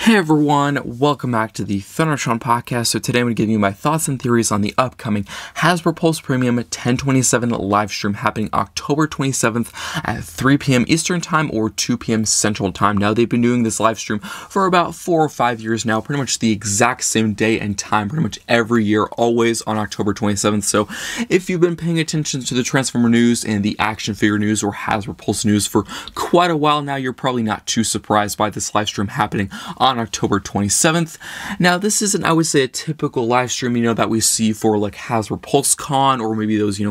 Hey everyone, welcome back to the Thundertron podcast. So today I'm going to give you my thoughts and theories on the upcoming Hasbro Pulse Premium 1027 live stream happening October 27th at 3 p.m. Eastern Time or 2 p.m. Central Time. Now, they've been doing this live stream for about 4 or 5 years now, pretty much the exact same day and time, pretty much every year, always on October 27th. So if you've been paying attention to the Transformer news and the action figure news or Hasbro Pulse news for quite a while now, you're probably not too surprised by this live stream happening on October 27th. Now, this isn't, I would say, a typical live stream, that we see for like Hasbro Pulse Con or maybe those,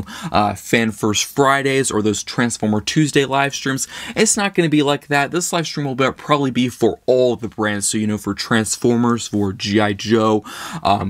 Fan First Fridays or those Transformer Tuesday live streams. It's not going to be like that. This live stream will probably be for all the brands. So, for Transformers, for G.I. Joe,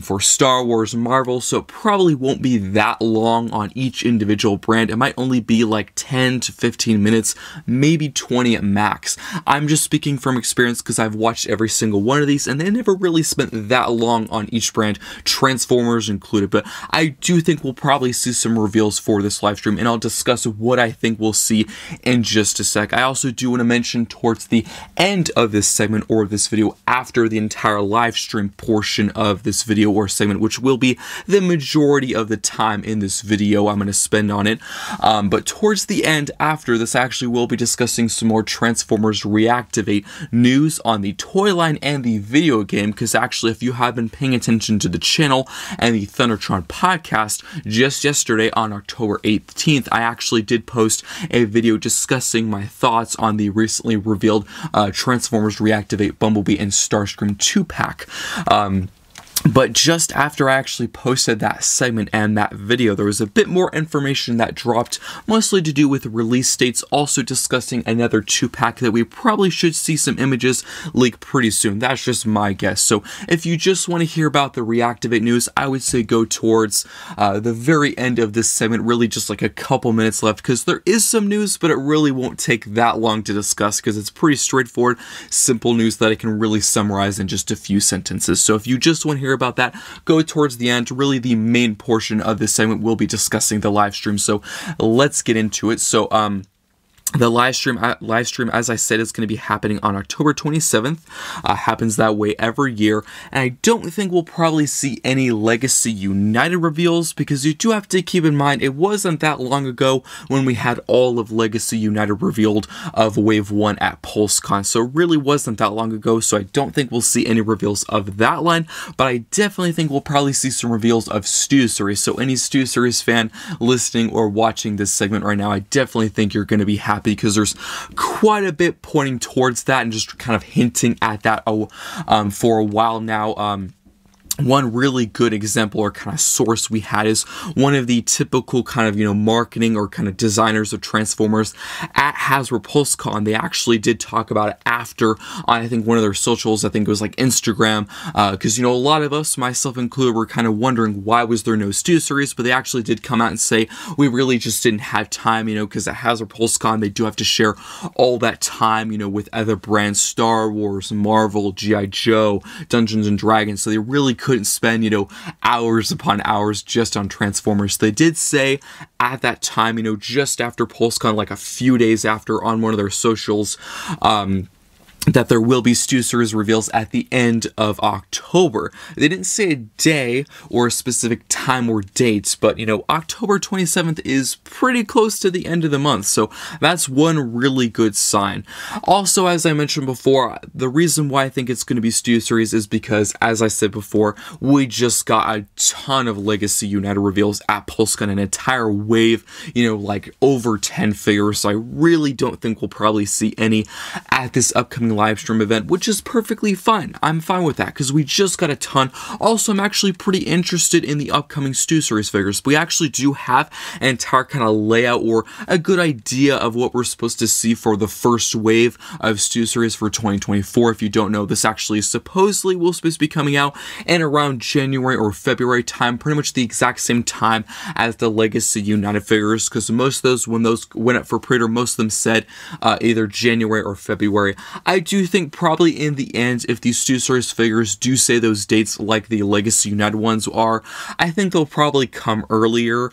for Star Wars, Marvel. So it probably won't be that long on each individual brand. It might only be like 10 to 15 minutes, maybe 20 at max. I'm just speaking from experience because I've watched every single one of these and they never really spent that long on each brand, Transformers included. But I do think we'll probably see some reveals for this live stream, and I'll discuss what I think we'll see in just a sec. I also do want to mention towards the end of this segment or this video, after the entire live stream portion of this video or segment, which will be the majority of the time in this video I'm going to spend on it, but towards the end after this, I actually will be discussing some more Transformers Reactivate news on the toy line and the video game, because actually if you have been paying attention to the channel and the Thundertron podcast, just yesterday on October 18th, I actually did post a video discussing my thoughts on the recently revealed Transformers Reactivate Bumblebee and Starscream 2-pack. But just after I actually posted that segment and that video, there was a bit more information that dropped, mostly to do with release dates, also discussing another 2-pack that we probably should see some images leak pretty soon. That's just my guess. So if you just want to hear about the Reactivate news, I would say go towards the very end of this segment, really just like a couple minutes left, because there is some news, but it really won't take that long to discuss because it's pretty straightforward, simple news that I can really summarize in just a few sentences. So if you just want to hear about that, go towards the end. Really, the main portion of this segment will be discussing the live stream, so let's get into it. So the live stream, as I said, is going to be happening on October 27th. Happens that way every year. And I don't think we'll probably see any Legacy United reveals, because you do have to keep in mind it wasn't that long ago when we had all of Legacy United revealed of Wave 1 at PulseCon. So it really wasn't that long ago, so I don't think we'll see any reveals of that line. But I definitely think we'll probably see some reveals of Stu Series. So any Stu Series fan listening or watching this segment right now, I definitely think you're going to be happy, because there's quite a bit pointing towards that and just kind of hinting at that for a while now. One really good example or kind of source we had is one of the typical kind of, marketing or kind of designers of Transformers at Hasbro PulseCon. They actually did talk about it after on, I think, one of their socials. I think it was like Instagram, because, a lot of us, myself included, were kind of wondering why was there no Stu Series, but they actually did come out and say we really just didn't have time, because at Hasbro PulseCon, they do have to share all that time, with other brands, Star Wars, Marvel, G.I. Joe, Dungeons and Dragons, so they really couldn't spend, hours upon hours just on Transformers. They did say at that time, just after PulseCon, like a few days after, on one of their socials, that there will be Stu Series reveals at the end of October. They didn't say a day or a specific time or date, but, October 27th is pretty close to the end of the month, so that's one really good sign. Also, as I mentioned before, the reason why I think it's going to be Stu Series is because, as I said before, we just got a ton of Legacy United reveals at PulseCon, an entire wave, like over 10 figures, so I really don't think we'll probably see any at this upcoming live stream event, which is perfectly fine. I'm fine with that because we just got a ton. Also, I'm actually pretty interested in the upcoming Stu Series figures. We actually do have an entire kind of layout or a good idea of what we're supposed to see for the first wave of Stu Series for 2024. If you don't know, this actually supposedly will supposed to be coming out in around January or February time, pretty much the exact same time as the Legacy United figures, because most of those, when those went up for pre-order, most of them said either January or February. I do think probably in the end, if these Stu Series figures do say those dates like the Legacy United ones are, I think they'll probably come earlier.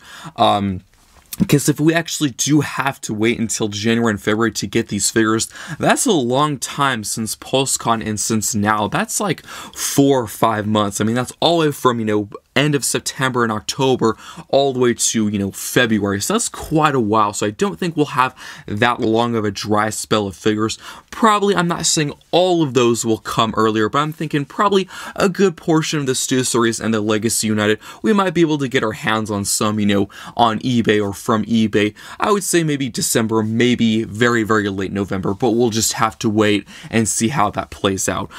Because if we actually do have to wait until January and February to get these figures, that's a long time since PulseCon and since now. That's like 4 or 5 months. I mean, that's all the way from, end of September and October all the way to, February. So that's quite a while. So I don't think we'll have that long of a dry spell of figures. Probably, I'm not saying all of those will come earlier, but I'm thinking probably a good portion of the Stu Series and the Legacy United, we might be able to get our hands on some, on eBay or from eBay. I would say maybe December, maybe very, very late November, but we'll just have to wait and see how that plays out.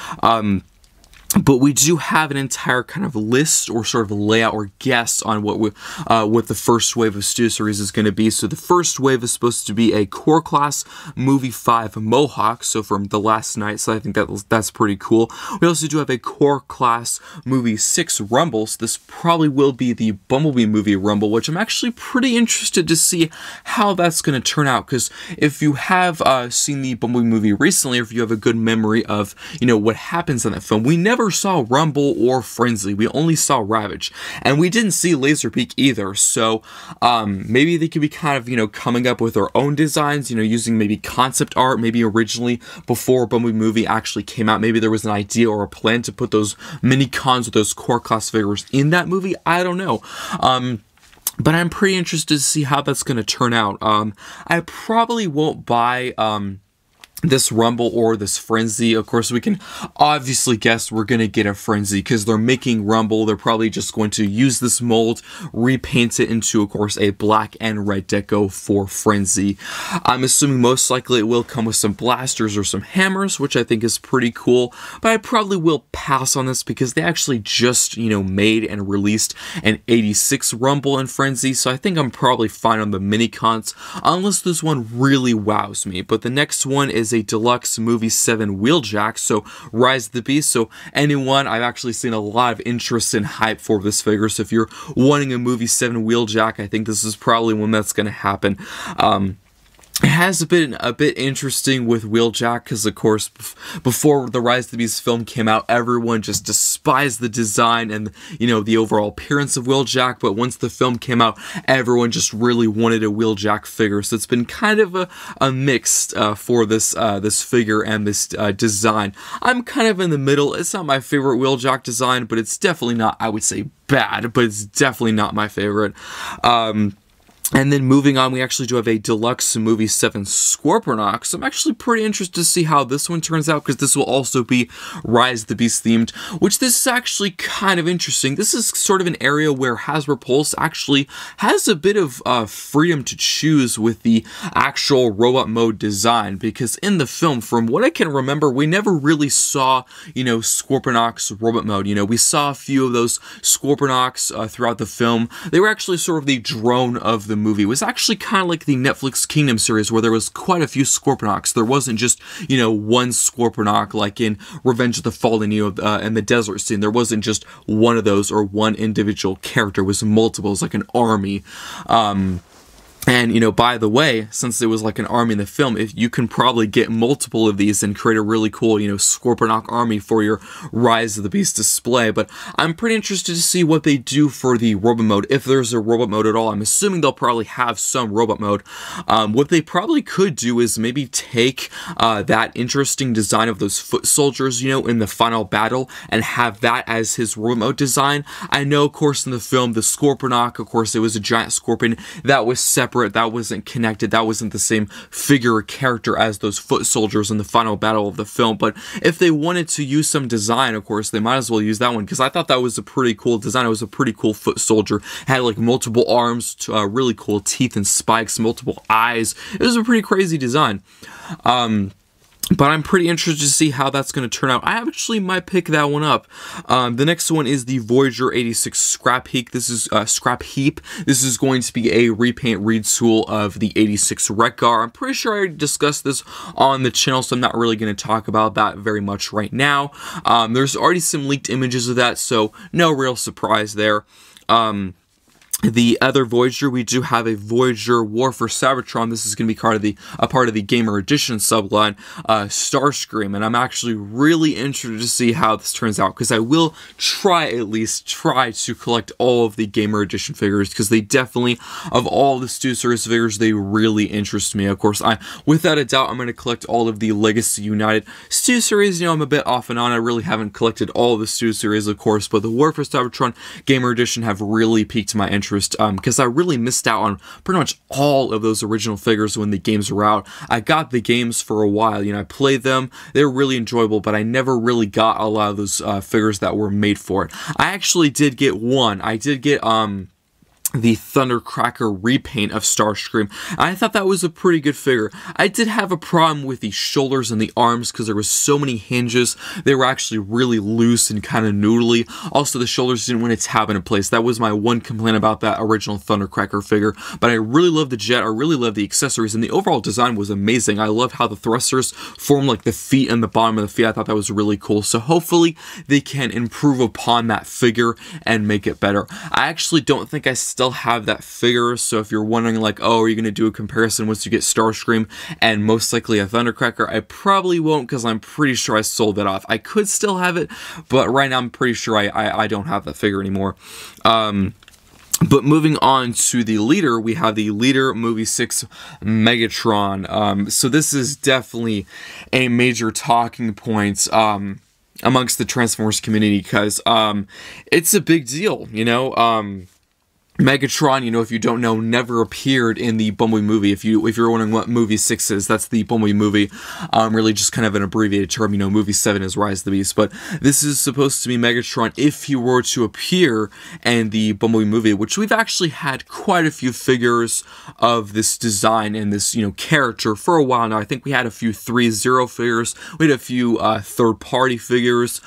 But we do have an entire kind of list or sort of layout or guess on what the first wave of Stu Series is going to be. So the first wave is supposed to be a Core Class Movie 5 Mohawk, so from the last night, so I think that's pretty cool. We also do have a Core Class Movie 6 Rumble, so this probably will be the Bumblebee movie Rumble, which I'm actually pretty interested to see how that's going to turn out, because if you have seen the Bumblebee movie recently, or if you have a good memory of, what happens in that film, we never saw Rumble or Frenzy. We only saw Ravage, and we didn't see Laserbeak either. So maybe they could be kind of coming up with their own designs, using maybe concept art. Maybe originally before Bumblebee movie actually came out, maybe there was an idea or a plan to put those mini cons with those core class figures in that movie. I don't know. But I'm pretty interested to see how that's going to turn out. I probably won't buy this Rumble or this Frenzy. Of course, we can obviously guess we're going to get a Frenzy because they're making Rumble. They're probably just going to use this mold, repaint it into, of course, a black and red deco for Frenzy. I'm assuming most likely it will come with some blasters or some hammers, which I think is pretty cool, but I probably will pass on this because they actually just, made and released an 86 Rumble and Frenzy, so I think I'm probably fine on the mini-cons, unless this one really wows me. But the next one is a deluxe movie 7 Wheeljack, so Rise of the Beast. So anyone, I've actually seen a lot of interest and hype for this figure, so if you're wanting a movie 7 Wheeljack, I think this is probably when that's going to happen. It has been a bit interesting with Wheeljack because, of course, before the Rise of the Beast film came out, everyone just despised the design and, the overall appearance of Wheeljack. But once the film came out, everyone just really wanted a Wheeljack figure. So it's been kind of a mixed for this this figure and this design. I'm kind of in the middle. It's not my favorite Wheeljack design, but it's definitely not, I would say, bad, but it's definitely not my favorite. And then moving on, we actually do have a deluxe movie 7 Scorponok. So I'm actually pretty interested to see how this one turns out, because this will also be Rise of the Beast themed, which this is actually kind of interesting. This is sort of an area where Hasbro Pulse actually has a bit of freedom to choose with the actual robot mode design, because in the film, from what I can remember, we never really saw, Scorponok's robot mode. We saw a few of those Scorponoks throughout the film. They were actually sort of the drone of the movie. It was actually kind of like the Netflix Kingdom series, where there was quite a few Scorponoks. There wasn't just, one Scorponok like in Revenge of the Fallen, in the desert scene. There wasn't just one of those or one individual character. It was multiple. It was like an army. And, by the way, since it was like an army in the film, if you can probably get multiple of these and create a really cool, Scorponok army for your Rise of the Beast display. But I'm pretty interested to see what they do for the robot mode, if there's a robot mode at all. I'm assuming they'll probably have some robot mode. What they probably could do is maybe take that interesting design of those foot soldiers, in the final battle, and have that as his robot mode design. I know, of course, in the film, the Scorponok, of course, it was a giant scorpion that was separate. That wasn't connected. That wasn't the same figure or character as those foot soldiers in the final battle of the film. But if they wanted to use some design, of course, they might as well use that one, because I thought that was a pretty cool design. It was a pretty cool foot soldier. It had like multiple arms, really cool teeth and spikes, multiple eyes. It was a pretty crazy design. But I'm pretty interested to see how that's going to turn out. I actually might pick that one up. The next one is the Voyager 86 Scrap Heap. This is Scrap Heap. This is going to be a repaint retool of the 86 Wreck-Gar. I'm pretty sure I already discussed this on the channel, so I'm not really going to talk about that very much right now. There's already some leaked images of that, so no real surprise there. the other Voyager, we do have a Voyager War for Cybertron. This is going to be a part of the Gamer Edition subline, Starscream, and I'm actually really interested to see how this turns out, because I will at least try to collect all of the Gamer Edition figures, because they definitely, of all the Stu Series figures, they really interest me. Of course, without a doubt, I'm going to collect all of the Legacy United Stu Series. You know, I'm a bit off and on. I really haven't collected all of the Stu Series, of course, but the War for Cybertron Gamer Edition have really piqued my interest. Because I really missed out on pretty much all of those original figures when the games were out. I got the games for a while, you know, I played them, they were really enjoyable, but I never really got a lot of those figures that were made for it. I actually did get one. I did get, the Thundercracker repaint of Starscream. I thought that was a pretty good figure. I did have a problem with the shoulders and the arms because there was so many hinges. They were actually really loose and kind of noodly. Also, the shoulders didn't want to tab into place. That was my one complaint about that original Thundercracker figure. But I really loved the jet. I really loved the accessories, and the overall design was amazing. I loved how the thrusters formed like the feet and the bottom of the feet. I thought that was really cool. So hopefully they can improve upon that figure and make it better. I actually don't think I still have that figure, so if you're wondering like, oh, are you going to do a comparison once you get Starscream and most likely a Thundercracker, I probably won't, because I'm pretty sure I sold that off. I could still have it, but right now I'm pretty sure I don't have that figure anymore. But moving on to the leader, we have the Leader Movie 6 Megatron. So this is definitely a major talking point amongst the Transformers community, because it's a big deal, you know. Megatron, you know, if you don't know, never appeared in the Bumblebee movie. If you're wondering what movie 6 is, that's the Bumblebee movie. Really just kind of an abbreviated term. You know, movie 7 is Rise of the Beast. But this is supposed to be Megatron if he were to appear in the Bumblebee movie, which we've actually had quite a few figures of this design and this, you know, character for a while now. I think we had a few 3-0 figures. We had a few third-party figures.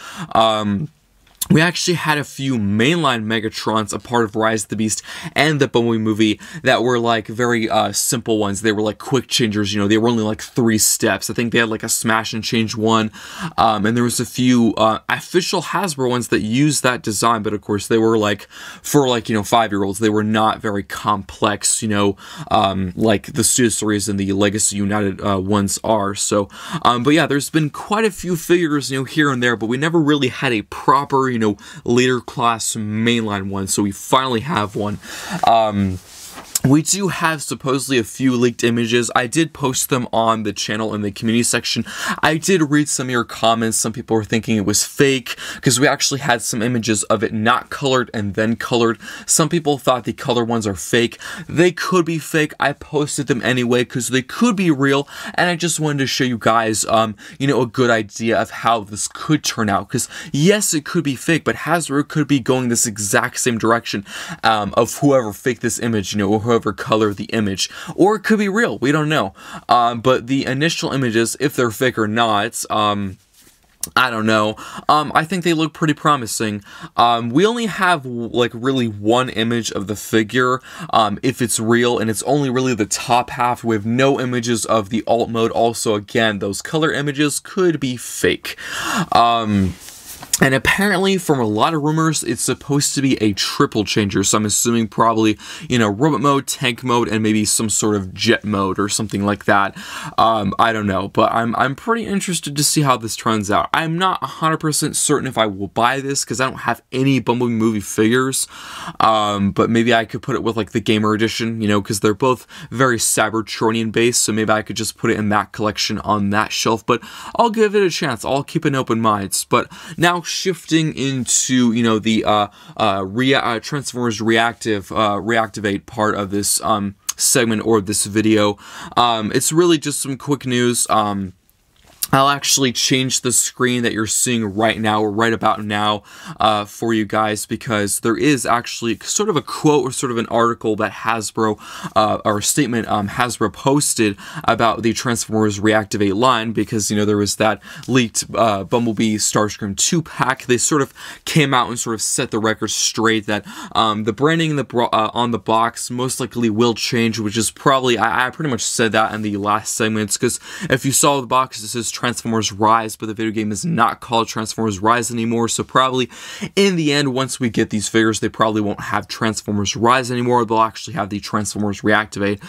We actually had a few mainline Megatrons, a part of Rise of the Beast and the Bumblebee movie, that were like very simple ones. They were like quick changers, you know, they were only like 3 steps. I think they had like a smash and change one, and there was a few official Hasbro ones that used that design, but of course they were like, for like, you know, 5-year-olds, they were not very complex, you know, like the Studio Series and the Legacy United ones are. So, but yeah, there's been quite a few figures, you know, here and there, but we never really had a proper, you know, leader class mainline one, so we finally have one. We do have supposedly a few leaked images. I did post them on the channel in the community section. I did read some of your comments. Some people were thinking it was fake, because we actually had some images of it not colored and then colored. Some people thought the color ones are fake. They could be fake. I posted them anyway because they could be real, and I just wanted to show you guys, you know, a good idea of how this could turn out. Because yes, it could be fake, but Hasbro could be going this exact same direction of whoever faked this image, you know, whoever colored the image, or it could be real. We don't know. But the initial images, if they're fake or not, I don't know. I think they look pretty promising. We only have like really one image of the figure, if it's real, and it's only really the top half. We have no images of the alt mode. Also, again, those color images could be fake. And apparently, from a lot of rumors, it's supposed to be a triple changer, so I'm assuming probably, you know, robot mode, tank mode, and maybe some sort of jet mode or something like that. I don't know, but I'm pretty interested to see how this turns out. I'm not 100% certain if I will buy this, because I don't have any Bumblebee movie figures, but maybe I could put it with, like, the Gamer Edition, you know, because they're both very Cybertronian based, so maybe I could just put it in that collection on that shelf, but I'll give it a chance. I'll keep an open mind. But now, shifting into, you know, the Transformers Reactivate part of this segment or this video. It's really just some quick news. I'll actually change the screen that you're seeing right now, or right about now, for you guys, because there is actually sort of a quote or sort of an article that Hasbro, or a statement Hasbro posted about the Transformers Reactivate line, because, you know, there was that leaked Bumblebee Starscream 2-pack. They sort of came out and sort of set the record straight that the branding on the box most likely will change, which is probably, I pretty much said that in the last segments, because if you saw the box, it says Transformers Rise, but the video game is not called Transformers Rise anymore, so probably in the end, once we get these figures, they probably won't have Transformers Rise anymore. They'll actually have the Transformers Reactivate.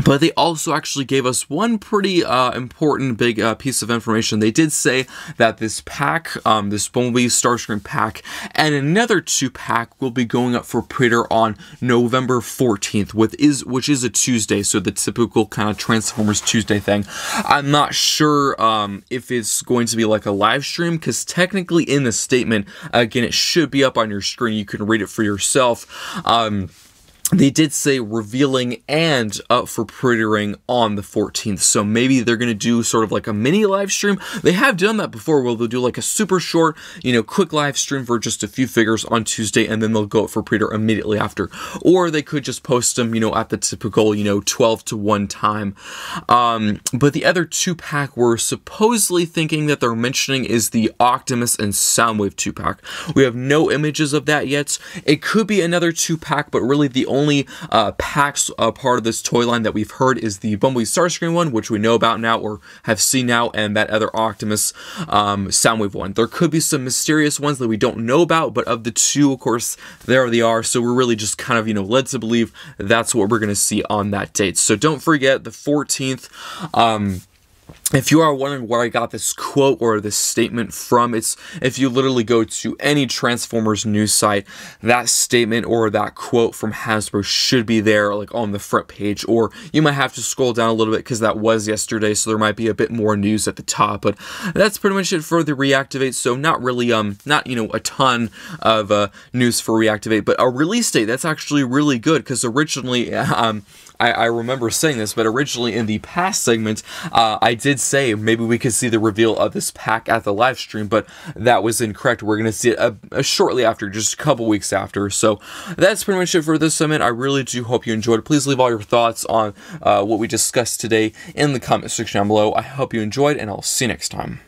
But they also actually gave us one pretty important big piece of information. They did say that this pack, this Bumblebee Starscream pack, and another 2-pack will be going up for pre-order on November 14th, which is a Tuesday, so the typical kind of Transformers Tuesday thing. I'm not sure if it's going to be like a live stream, because technically in the statement, again, it should be up on your screen. You can read it for yourself. They did say revealing and up for pre-ordering on the 14th, so maybe they're going to do sort of like a mini live stream. They have done that before, where they'll do like a super short, quick live stream for just a few figures on Tuesday, and then they'll go up for pre-order immediately after. Or they could just post them, at the typical, 12 to 1 time. But the other 2-pack we're supposedly thinking that they're mentioning is the Optimus and Soundwave 2-pack. We have no images of that yet. It could be another 2-pack, but really the only packs part of this toy line that we've heard is the Bumblebee Starscream one, which we know about now or have seen now, and that other Optimus Soundwave one. There could be some mysterious ones that we don't know about, but of the two, of course, there they are. So we're really just kind of, led to believe that's what we're going to see on that date. So don't forget the 14th. If you are wondering where I got this quote or this statement from, it's if you literally go to any Transformers news site, that statement or that quote from Hasbro should be there, like on the front page, or you might have to scroll down a little bit because that was yesterday, so there might be a bit more news at the top. But that's pretty much it for the Reactivate. So not really, not a ton of news for Reactivate, but a release date that's actually really good, because originally, I remember saying this, but originally in the past segment, I did say maybe we could see the reveal of this pack at the live stream, but that was incorrect. We're going to see it shortly after, just a couple weeks after. So that's pretty much it for this segment. I really do hope you enjoyed it. Please leave all your thoughts on what we discussed today in the comment section down below. I hope you enjoyed, and I'll see you next time.